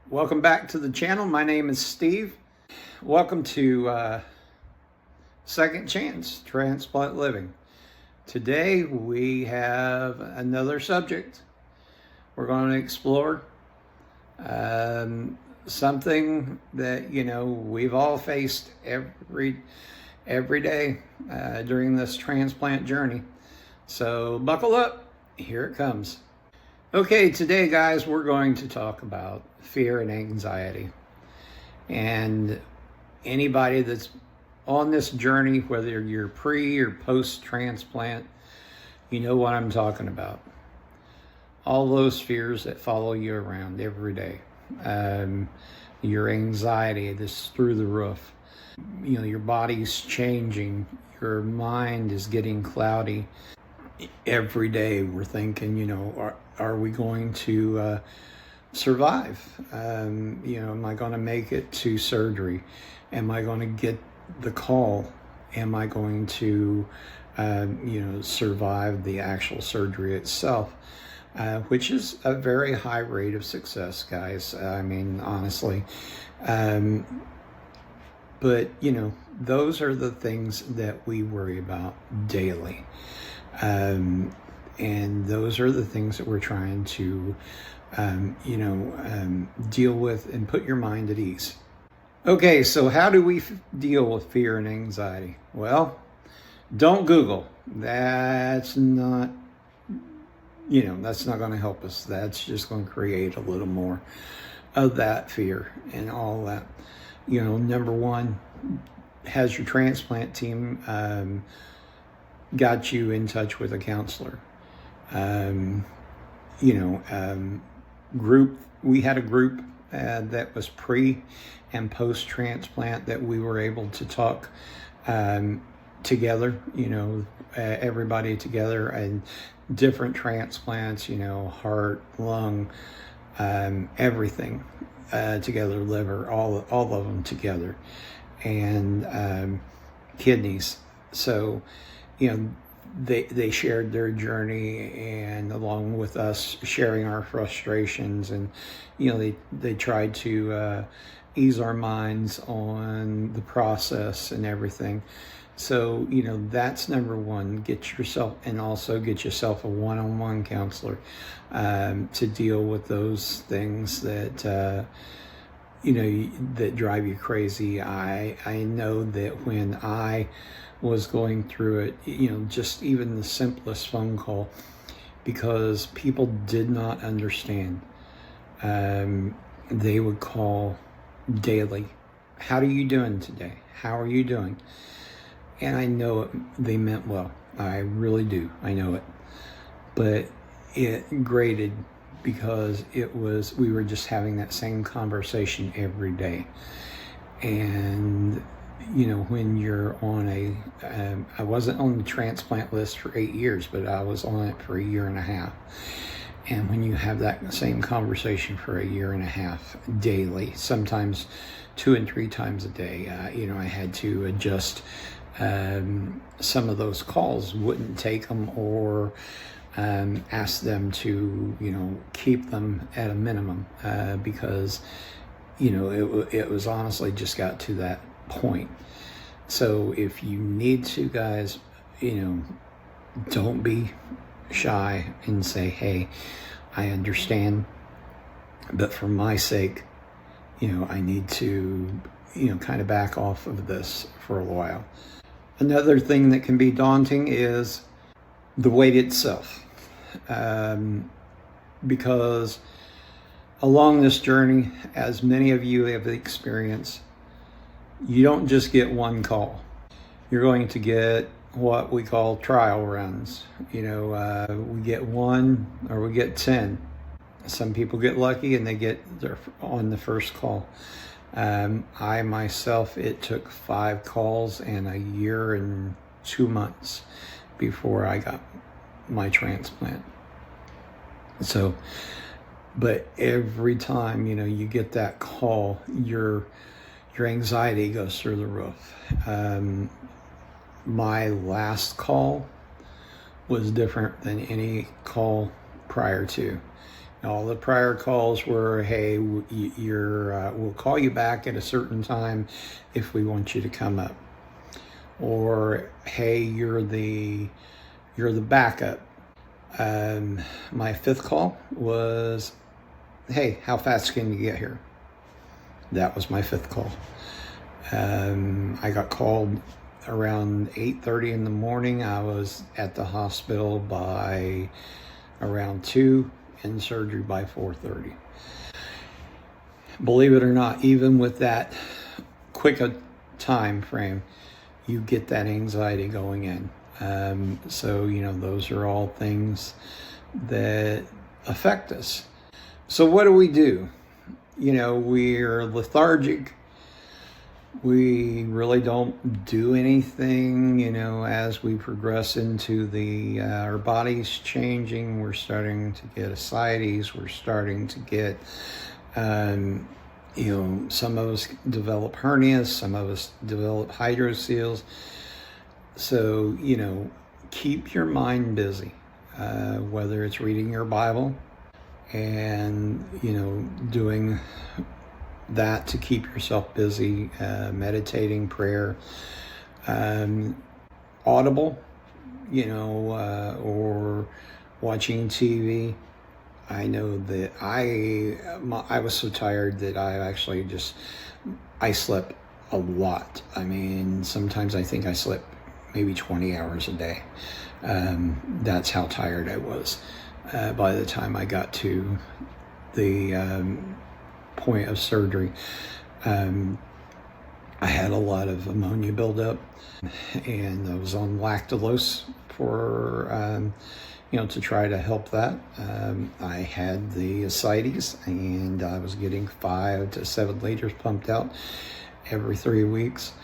Welcome back to the channel. My name is Steve. Welcome to Second Chance Transplant Living. Today we have another subject. We're going to explore something that we've all faced every day during this transplant journey. So buckle up. Here it comes. Okay, today, guys, we're going to talk about fear and anxiety. And anybody that's on this journey, whether you're pre or post-transplant, you know what I'm talking about. All those fears that follow you around every day. Your anxiety that's through the roof. Your body's changing. Your mind is getting cloudy. Every day we're thinking, are we going to survive? Am I going to make it to surgery? Am I going to get the call? Am I going to, survive the actual surgery itself? Which is a very high rate of success, guys. I mean, honestly. But, those are the things that we worry about daily. And those are the things that we're trying to, deal with and put your mind at ease. Okay, so how do we deal with fear and anxiety? Well, don't Google. That's not going to help us. That's just going to create a little more of that fear and all that. Number one, has your transplant team got you in touch with a counselor? We had a group that was pre and post transplant that we were able to talk together, everybody together, and different transplants, heart, lung, everything together, liver, all of them together, and kidneys. So they shared their journey, and along with us sharing our frustrations, and they tried to ease our minds on the process and everything. So that's number one. Get yourself a one-on-one counselor to deal with those things that that drive you crazy. I know that when I was going through it, just even the simplest phone call, because people did not understand. They would call daily. How are you doing today? How are you doing? And I know they meant well. I really do. I know it. But it grated because we were just having that same conversation every day. And when you're on I wasn't on the transplant list for 8 years, but I was on it for 1.5 years. And when you have that same conversation for 1.5 years daily, sometimes 2 and 3 times a day, I had to adjust some of those calls, wouldn't take them, or ask them to, keep them at a minimum, because, it was honestly just got to that point. So if you need to, guys, don't be shy and say, hey, I understand, but for my sake, I need to, kind of back off of this for a while. Another thing that can be daunting is the wait itself. Because along this journey, as many of you have experienced, you don't just get one call. You're going to get what we call trial runs. We get 1 or we get 10. Some people get lucky and they get on the first call. I myself, it took 5 calls and 1 year and 2 months before I got my transplant. So, but every time, you get that call, your anxiety goes through the roof. My last call was different than any call prior to. All the prior calls were, hey, we'll call you back at a certain time if we want you to come up. Or, hey, you're the backup. My fifth call was, hey, how fast can you get here? That was my fifth call. I got called around 8:30 in the morning. I was at the hospital by around 2, in surgery by 4:30. Believe it or not, even with that quick a time frame, you get that anxiety going in. So, those are all things that affect us. So what do? We're lethargic. We really don't do anything, as we progress into our body's changing. We're starting to get ascites. We're starting to get, some of us develop hernias, some of us develop hydroceles. So, keep your mind busy, whether it's reading your Bible and, doing that to keep yourself busy, meditating, prayer, audible, or watching TV. I know that I was so tired that I slept a lot. I mean, sometimes I think I slept maybe 20 hours a day. That's how tired I was by the time I got to the point of surgery. I had a lot of ammonia buildup, and I was on lactulose for to try to help that. I had the ascites, and I was getting 5 to 7 liters pumped out every 3 weeks,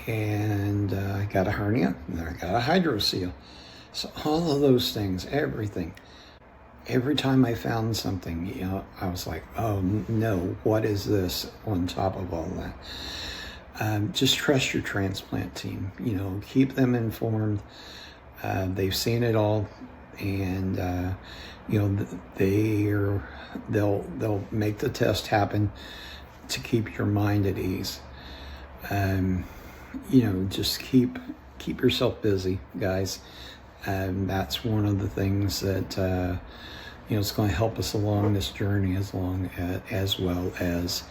and I got a hernia, and I got a hydrocele. So all of those things, everything. Every time I found something, I was like, oh no, what is this on top of all that? Just trust your transplant team, keep them informed. They've seen it all, and, they'll make the test happen to keep your mind at ease. Just keep yourself busy, guys. That's one of the things that, it's going to help us along this journey, as well as,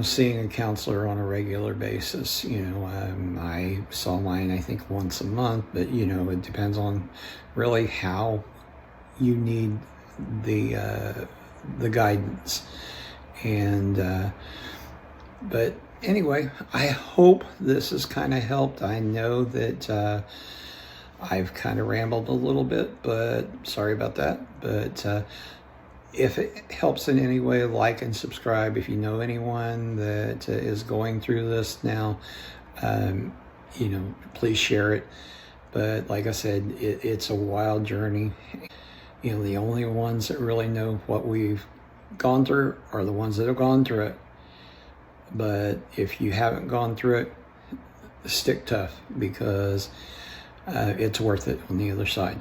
seeing a counselor on a regular basis. I saw mine, I think, once a month, but, it depends on really how you need the guidance. And, but anyway, I hope this has kind of helped. I know that, I've kind of rambled a little bit, but sorry about that. But if it helps in any way, like and subscribe. If you know anyone that is going through this now, please share it. But like I said, it's a wild journey. The only ones that really know what we've gone through are the ones that have gone through it. But if you haven't gone through it, stick tough, because it's worth it on the other side.